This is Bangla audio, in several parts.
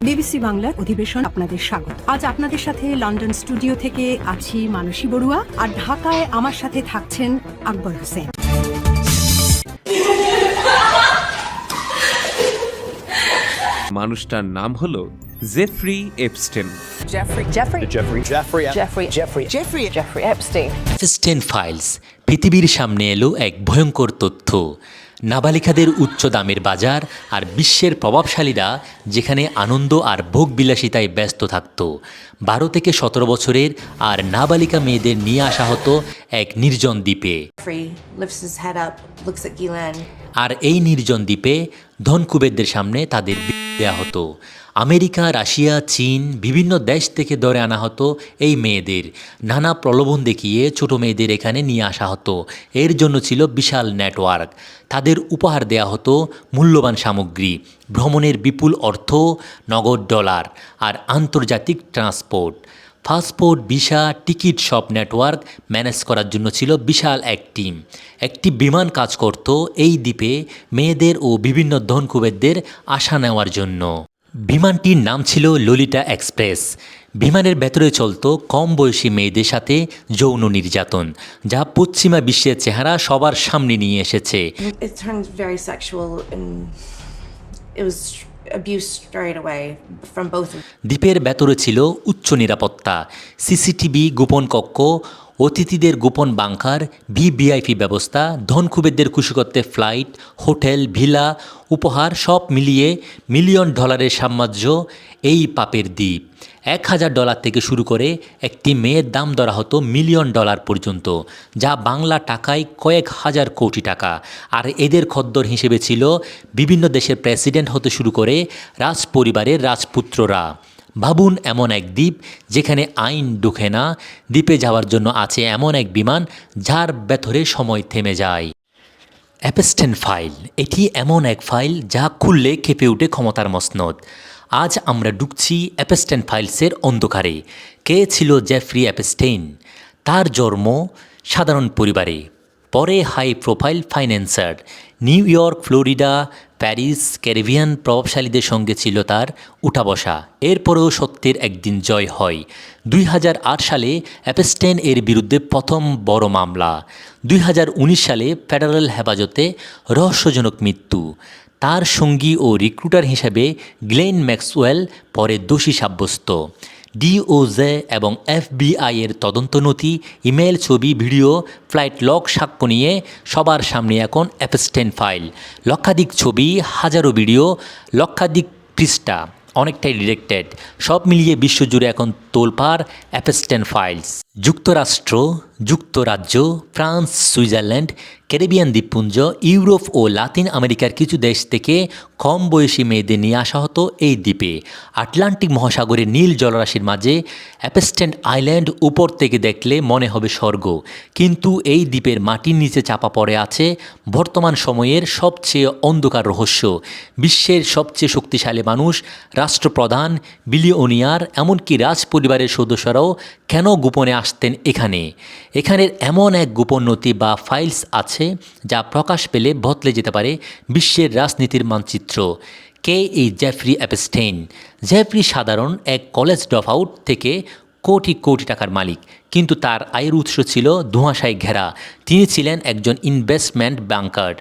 বিবিসি বাংলার অধিবেশন আপনাদের স্বাগত। আজ আপনাদের সাথে লন্ডন স্টুডিও থেকে আছি মানসী বড়ুয়া, আর ঢাকায় আমার সাথে থাকছেন আকবর হোসেন। মানুষটার নাম হলো জেফ্রি এপস্টেন। এপস্টেইন ফাইলস পৃথিবীর সামনে এলো এক ভয়ঙ্কর তথ্য। নাবালিকাদের উচ্চ দামের বাজার আর বিশ্বের প্রভাবশালীরা যেখানে আনন্দ আর ভোগবিলাসিতায় ব্যস্ত থাকত। 12 থেকে 17 বছরের আর নাবালিকা মেয়েদের নিয়ে আসা হতো এক নির্জন দ্বীপে। আর এই নির্জন দ্বীপে ধনকুবেরদের সামনে তাদের দেয়া হতো। আমেরিকা, রাশিয়া, চীন বিভিন্ন দেশ থেকে ধরে আনা হতো এই মেয়েদের। নানা প্রলোভন দেখিয়ে ছোট মেয়েদের এখানে নিয়ে আসা হতো। এর জন্য ছিল বিশাল নেটওয়ার্ক। তাদের উপহার দেয়া হতো মূল্যবান সামগ্রী, ভ্রমণের বিপুল অর্থ, নগদ ডলার আর আন্তর্জাতিক ট্রান্সপোর্ট। পাসপোর্ট, ভিসা, টিকিট সব নেটওয়ার্ক ম্যানেজ করার জন্য ছিল বিশাল এক টিম। একটি বিমান কাজ করত এই দ্বীপে মেয়েদের ও বিভিন্ন ধনকুবেরদের আশা নেওয়ার জন্য। বিমানটির নাম ছিল ললিতা এক্সপ্রেস। বিমানের ভেতরে চলত কম বয়সী মেয়েদের সাথে যৌন নির্যাতন, যা পশ্চিমা বিশ্বের চেহারা সবার সামনে নিয়ে এসেছে। দ্বীপের ভেতরে ছিল উচ্চ নিরাপত্তা, সিসিটিভি, গোপন কক্ষ, অতিথিদের গোপন বাংকার, ভিভিআইপি ব্যবস্থা, ধনকুবেরদের খুশি করতে ফ্লাইট, হোটেল, ভিলা, উপহার সব মিলিয়ে মিলিয়ন ডলারের সাম্রাজ্য এই পাপের দ্বীপ। $1000 থেকে শুরু করে একটি মেয়ের দাম ধরা হতো মিলিয়ন ডলার পর্যন্ত, যা বাংলা টাকায় কয়েক হাজার কোটি টাকা। আর এদের খদ্দর হিসেবে ছিল বিভিন্ন দেশের প্রেসিডেন্ট হতে শুরু করে রাজ পরিবারের রাজপুত্ররা। ভাবুন, এমন এক দ্বীপ যেখানে আইন ঢুকে না। দ্বীপে যাওয়ার জন্য আছে এমন এক বিমান যার ভেতরে সময় থেমে যায়। এপস্টেইন ফাইল, এটি এমন এক ফাইল যা খুললে কেঁপে ওঠে ক্ষমতার মসনদ। আজ আমরা ঢুকছি এপস্টেইন ফাইলসের অন্ধকারে। কে ছিল জেফ্রি এপস্টেইন? তার জন্ম সাধারণ পরিবারে, পরে high profile financier. New York, Florida, Paris, Caribbean প্রভাবশালীদের সঙ্গে ছিল তার উঠা বসা। এরপরেও সত্যের একদিন জয় হয়। 2008 সালে এপস্টেইন এর বিরুদ্ধে প্রথম বড় মামলা। 2019 সালে ফেডারেল হেফাজতে রহস্যজনক মৃত্যু। তার সঙ্গী ও রিক্রুটার হিসেবে গ্লেন ম্যাক্সওয়েল পরে দোষী সাব্যস্ত। ডিওজে এবং এফবিআই এর তদন্ত নথি, ইমেল, ছবি, ভিডিও, ফ্লাইট লগ সাক্ষ্য নিয়ে সবার সামনে এখন এপস্টেইন ফাইল। লক্ষাধিক ছবি, হাজারো ভিডিও, লক্ষাধিক পৃষ্ঠা, অনেকটাই ডিরেক্টেড। সব মিলিয়ে বিশ্বজুড়ে এখন তোলপাড় এপস্টেইন ফাইলস। যুক্তরাষ্ট্র, যুক্তরাজ্য, ফ্রান্স, সুইজারল্যান্ড, ক্যারিবিয়ান দ্বীপপুঞ্জ, ইউরোপ ও লাতিন আমেরিকার কিছু দেশ থেকে কম বয়সী মেয়েদের নিয়ে আসা হতো এই দ্বীপে। আটলান্টিক মহাসাগরের নীল জলরাশির মাঝে এপস্টেইন আইল্যান্ড উপর থেকে দেখলে মনে হবে স্বর্গ। কিন্তু এই দ্বীপের মাটির নিচে চাপা পড়ে আছে বর্তমান সময়ের সবচেয়ে অন্ধকার রহস্য। বিশ্বের সবচেয়ে শক্তিশালী মানুষ, রাষ্ট্রপ্রধান, বিলিয়নিয়ার, এমনকি রাজ পরিবারের সদস্যরাও কেন গোপনে আসতেন এখানের এমন এক গোপন নথি বা ফাইলস আছে যা প্রকাশ পেলে বদলে যেতে পারে বিশ্বের রাজনীতির মানচিত্র। কে এই জেফ্রি এপস্টেইন? জেফ্রি সাধারণ এক কলেজ ড্রপ আউট থেকে কোটি কোটি টাকার মালিক, কিন্তু তার আয়ের উৎস ছিল ধোঁয়াশায় ঘেরা। তিনি ছিলেন একজন ইনভেস্টমেন্ট ব্যাংকার,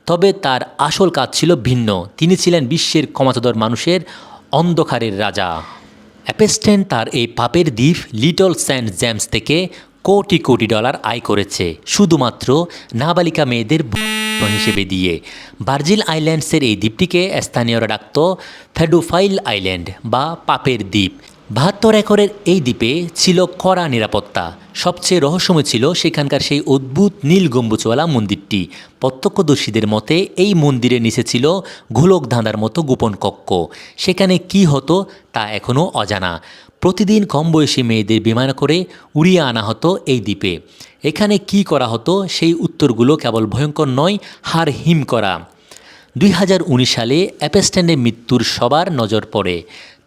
তবে তার আসল কাজ ছিল ভিন্ন। তিনি ছিলেন বিশ্বের ক্ষমতাধর মানুষের অন্ধকারের রাজা। এপস্টেইন তার এই পাপের দ্বীপ লিটল সেন্ট জেমস থেকে কোটি কোটি ডলার আয় করেছে শুধুমাত্র নাবালিকা মেয়েদের হিসেবে দিয়ে। ভার্জিন আইল্যান্ডসের এই দ্বীপটিকে স্থানীয়রা ডাকত পেডোফাইল আইল্যান্ড বা পাপের দ্বীপ। 72 একরের এই দ্বীপে ছিল কড়া নিরাপত্তা। সবচেয়ে রহস্যময় ছিল সেখানকার সেই অদ্ভুত নীল গম্বুজওয়ালা মন্দিরটি। প্রত্যক্ষদর্শীদের মতে এই মন্দিরের নিচে ছিল গোলক ধাঁধার মতো গোপন কক্ষ। সেখানে কি হতো তা এখনও অজানা। প্রতিদিন কম বয়সী মেয়েদের বিমান করে উড়িয়ে আনা হতো এই দ্বীপে। এখানে কি করা হতো সেই উত্তরগুলো কেবল ভয়ঙ্কর নয়, হাড় হিম করা। 2019 সালে এপস্টেইনের মৃত্যুর সবার নজর পড়ে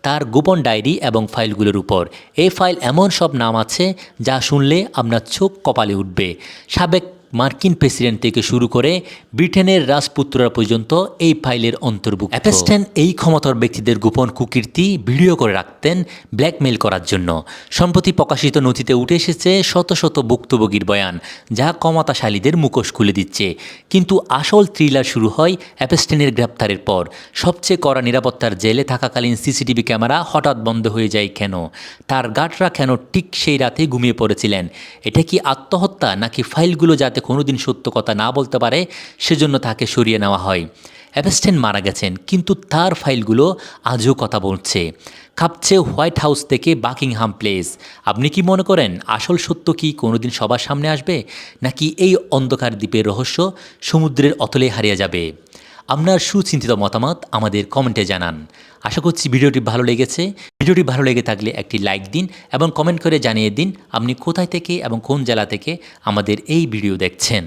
তার গোপন ডায়েরি এবং ফাইলগুলোর উপর। এই ফাইল এমন সব নাম আছে যা শুনলে আপনার চোখ কপালে উঠবে। সাবেক মার্কিন প্রেসিডেন্ট থেকে শুরু করে ব্রিটেনের রাজপুত্ররা পর্যন্ত এই ফাইলের অন্তর্ভুক্ত। অ্যাপস্টেন এই ক্ষমতার ব্যক্তিদের গোপন কুকীর্তি ভিডিও করে রাখতেন ব্ল্যাকমেইল করার জন্য। সম্প্রতি প্রকাশিত নথিতে উঠে এসেছে শত শত ভুক্তভোগীর বয়ান, যা ক্ষমতাশালীদের মুখোশ খুলে দিচ্ছে। কিন্তু আসল থ্রিলার শুরু হয় অ্যাপস্টেনের গ্রেপ্তারের পর। সবচেয়ে কড়া নিরাপত্তার জেলে থাকাকালীন সিসিটিভি ক্যামেরা হঠাৎ বন্ধ হয়ে যায় কেন? তার গার্ডরা কেন ঠিক সেই রাতে ঘুমিয়ে পড়েছিলেন? এটা কি আত্মহত্যা, নাকি ফাইলগুলো যাতে কোনোদিন সত্য কথা না বলতে পারে সেজন্য তাকে সরিয়ে নেওয়া হয়? অ্যাপস্টেন মারা গেছেন, কিন্তু তার ফাইলগুলো আজও কথা বলছে। কাঁপছে হোয়াইট হাউস থেকে বাকিংহাম প্লেস। আপনি কি মনে করেন আসল সত্য কি কোনোদিন সবার সামনে আসবে, নাকি এই অন্ধকার দ্বীপের রহস্য সমুদ্রের অতলে হারিয়ে যাবে? আপনার সুচিন্তিত মতামত আমাদের কমেন্টে জানান। আশা করছি ভিডিওটি ভালো লেগেছে। ভিডিওটি ভালো লেগে থাকলে একটি লাইক দিন এবং কমেন্ট করে জানিয়ে দিন আপনি কোথায় থেকে এবং কোন জেলা থেকে আমাদের এই ভিডিও দেখছেন।